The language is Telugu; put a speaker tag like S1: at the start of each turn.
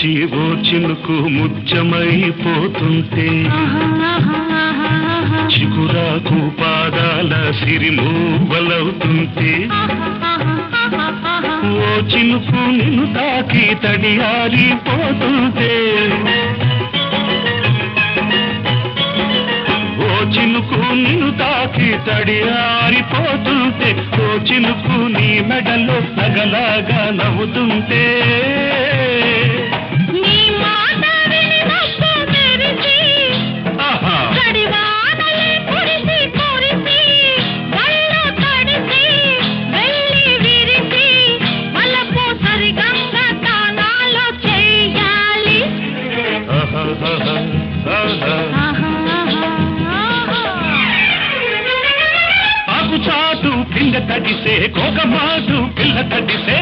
S1: వచ్చి ఓ చినుకు ముత్యమైపోతుంటే చిగురాకు పాదాల సిరిమూవలవుతుంటే ఓ చినుకు నిన్ను తాకి తడియారిపోతుంటే ఓ చినుకు నిన్ను తాకి తడియారిపోతుంటే ఓ చినుకు నీ మెడలో నగలాగా నవ్వుతుంటే ఆకుచాటు పింగ తడిసే కోకమాటు పిల్ల తడిసే